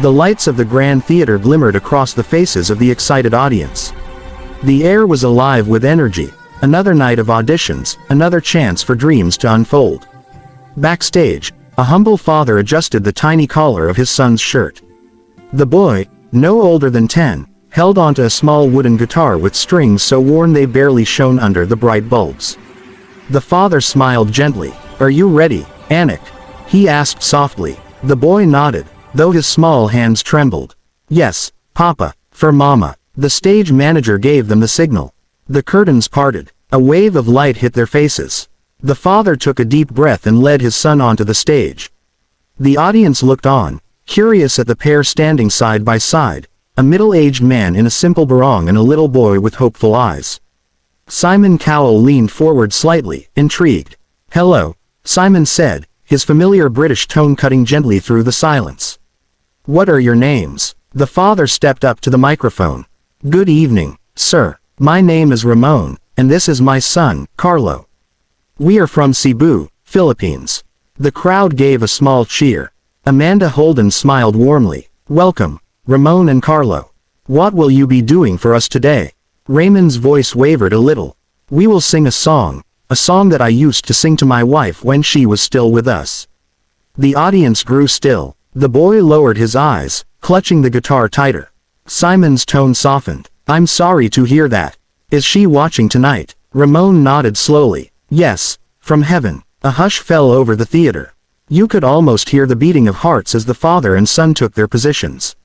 The lights of the Grand Theater glimmered across the faces of the excited audience. The air was alive with energy. Another night of auditions, another chance for dreams to unfold. Backstage, a humble father adjusted the tiny collar of his son's shirt. The boy, no older than 10, held onto a small wooden guitar with strings so worn they barely shone under the bright bulbs. The father smiled gently. "Are you ready, Anik?" he asked softly. The boy nodded, though his small hands trembled. "Yes, Papa, for Mama." The stage manager gave them the signal. The curtains parted. A wave of light hit their faces. The father took a deep breath and led his son onto the stage. The audience looked on, curious at the pair standing side by side, a middle-aged man in a simple barong and a little boy with hopeful eyes. Simon Cowell leaned forward slightly, intrigued. "Hello," Simon said, his familiar British tone cutting gently through the silence. "What are your names?" The father stepped up to the microphone. "Good evening, sir. My name is Ramon, and this is my son, Carlo. We are from Cebu, Philippines." The crowd gave a small cheer. Amanda Holden smiled warmly. "Welcome, Ramon and Carlo. What will you be doing for us today?" Raymond's voice wavered a little. "We will sing a song that I used to sing to my wife when she was still with us." The audience grew still. The boy lowered his eyes, clutching the guitar tighter. Simon's tone softened. "I'm sorry to hear that. Is she watching tonight?" Ramon nodded slowly. "Yes, from heaven." A hush fell over the theater. You could almost hear the beating of hearts as the father and son took their positions.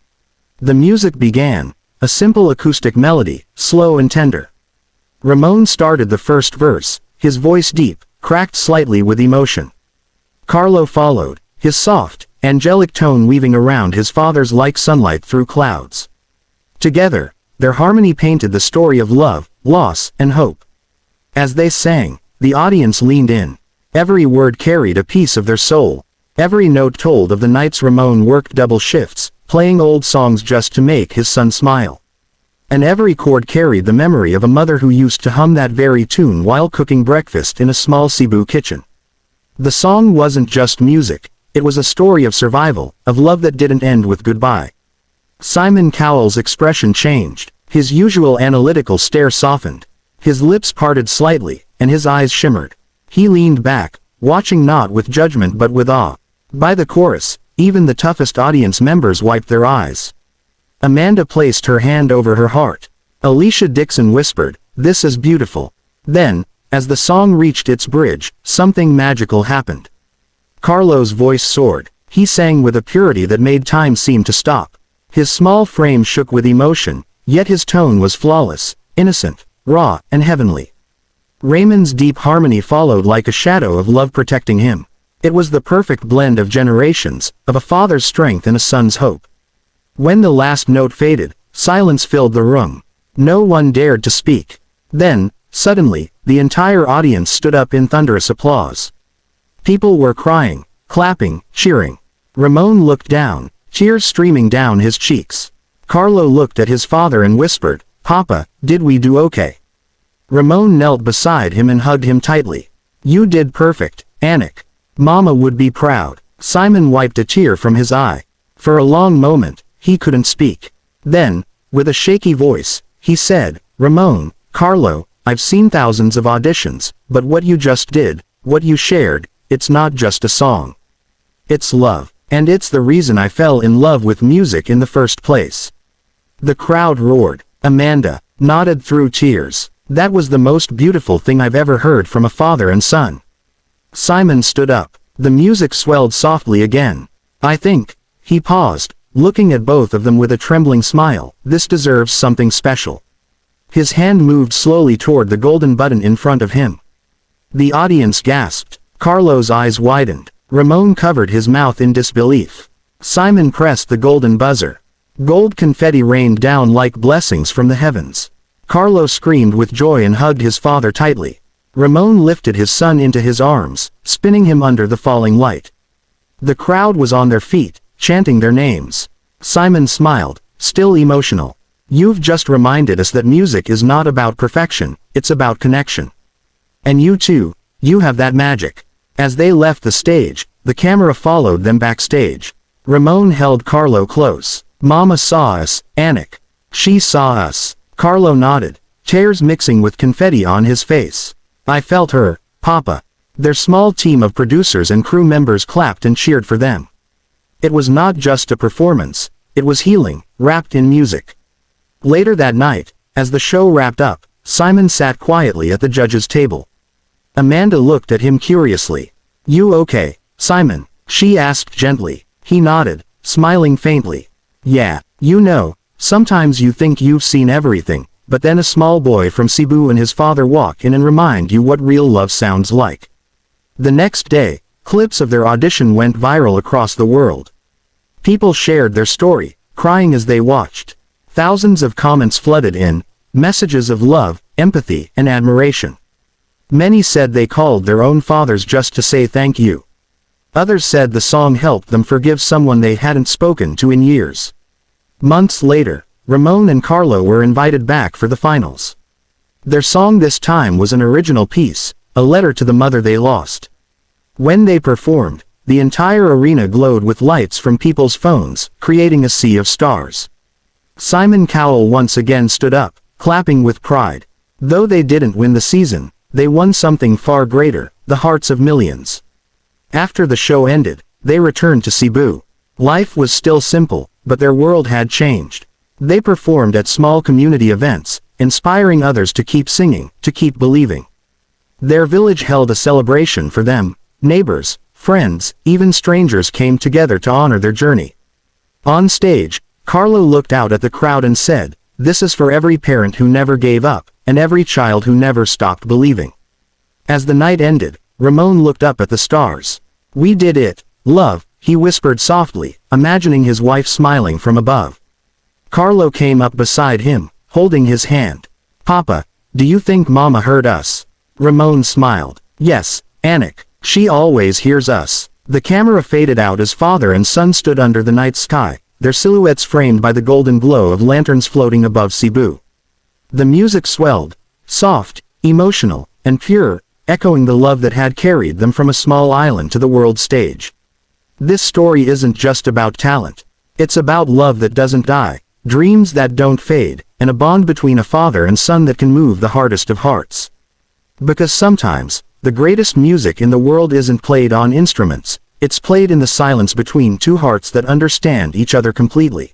The music began, a simple acoustic melody, slow and tender. Ramon started the first verse, his voice deep, cracked slightly with emotion. Carlo followed, his soft, angelic tone weaving around his father's like sunlight through clouds. Together, their harmony painted the story of love, loss, and hope. As they sang, the audience leaned in. Every word carried a piece of their soul. Every note told of the nights Ramon worked double shifts, playing old songs just to make his son smile. And every chord carried the memory of a mother who used to hum that very tune while cooking breakfast in a small Cebu kitchen. The song wasn't just music, it was a story of survival, of love that didn't end with goodbye. Simon Cowell's expression changed. His usual analytical stare softened. His lips parted slightly, and his eyes shimmered. He leaned back, watching not with judgment but with awe. By the chorus, even the toughest audience members wiped their eyes. Amanda placed her hand over her heart. Alicia Dixon whispered, "This is beautiful." Then, as the song reached its bridge, something magical happened. Carlo's voice soared. He sang with a purity that made time seem to stop. His small frame shook with emotion, yet his tone was flawless, innocent, raw, and heavenly. Raymond's deep harmony followed like a shadow of love protecting him. It was the perfect blend of generations, of a father's strength and a son's hope. When the last note faded, silence filled the room. No one dared to speak. Then, suddenly, the entire audience stood up in thunderous applause. People were crying, clapping, cheering. Ramon looked down, tears streaming down his cheeks. Carlo looked at his father and whispered, "Papa, did we do okay?" Ramon knelt beside him and hugged him tightly. "You did perfect, Anik. Mama would be proud." Simon wiped a tear from his eye. For a long moment, he couldn't speak. Then, with a shaky voice, he said, "Ramon, Carlo, I've seen thousands of auditions, but what you just did, what you shared, it's not just a song. It's love, and it's the reason I fell in love with music in the first place." The crowd roared. Amanda nodded through tears. "That was the most beautiful thing I've ever heard from a father and son." Simon stood up. The music swelled softly again. "I think," he paused, looking at both of them with a trembling smile, "this deserves something special." His hand moved slowly toward the golden button in front of him. The audience gasped. Carlo's eyes widened. Ramon covered his mouth in disbelief. Simon pressed the golden buzzer. Gold confetti rained down like blessings from the heavens. Carlo screamed with joy and hugged his father tightly. Ramon lifted his son into his arms, spinning him under the falling light. The crowd was on their feet, chanting their names. Simon smiled, still emotional. "You've just reminded us that music is not about perfection, it's about connection. And you too, you have that magic." As they left the stage, the camera followed them backstage. Ramon held Carlo close. Mama saw us, Anik. She saw us. Carlo nodded, tears mixing with confetti on his face. I felt her, Papa. Their small team of producers and crew members clapped and cheered for them. It was not just a performance, it was healing, wrapped in music. Later that night, as the show wrapped up, Simon sat quietly at the judge's table. Amanda looked at him curiously. You okay, Simon? She asked gently. He nodded, smiling faintly. Yeah, you know, sometimes you think you've seen everything, but then a small boy from Cebu and his father walk in and remind you what real love sounds like. The next day, clips of their audition went viral across the world. People shared their story, crying as they watched. Thousands of comments flooded in, messages of love, empathy, and admiration. Many said they called their own fathers just to say thank you. Others said the song helped them forgive someone they hadn't spoken to in years. Months later, Ramon and Carlo were invited back for the finals. Their song this time was an original piece, a letter to the mother they lost. When they performed, the entire arena glowed with lights from people's phones, creating a sea of stars. Simon Cowell once again stood up, clapping with pride. Though they didn't win the season, they won something far greater, the hearts of millions. After the show ended, they returned to Cebu. Life was still simple, but their world had changed. They performed at small community events, inspiring others to keep singing, to keep believing. Their village held a celebration for them. Neighbors, friends, even strangers came together to honor their journey. On stage, Carlo looked out at the crowd and said, "This is for every parent who never gave up, and every child who never stopped believing." As the night ended, Ramon looked up at the stars. "We did it, love," he whispered softly, imagining his wife smiling from above. Carlo came up beside him, holding his hand. "Papa, do you think Mama heard us?" Ramon smiled. "Yes, Anik, she always hears us." The camera faded out as father and son stood under the night sky, their silhouettes framed by the golden glow of lanterns floating above Cebu. The music swelled, soft, emotional, and pure, echoing the love that had carried them from a small island to the world stage. This story isn't just about talent. It's about love that doesn't die, dreams that don't fade, and a bond between a father and son that can move the hardest of hearts. Because sometimes, the greatest music in the world isn't played on instruments, it's played in the silence between two hearts that understand each other completely.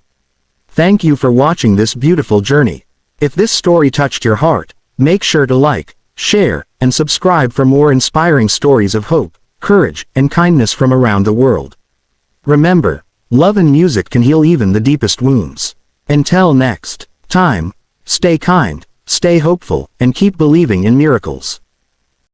Thank you for watching this beautiful journey. If this story touched your heart, make sure to like, share, and subscribe for more inspiring stories of hope, courage, and kindness from around the world. Remember, love and music can heal even the deepest wounds. Until next time, stay kind, stay hopeful, and keep believing in miracles.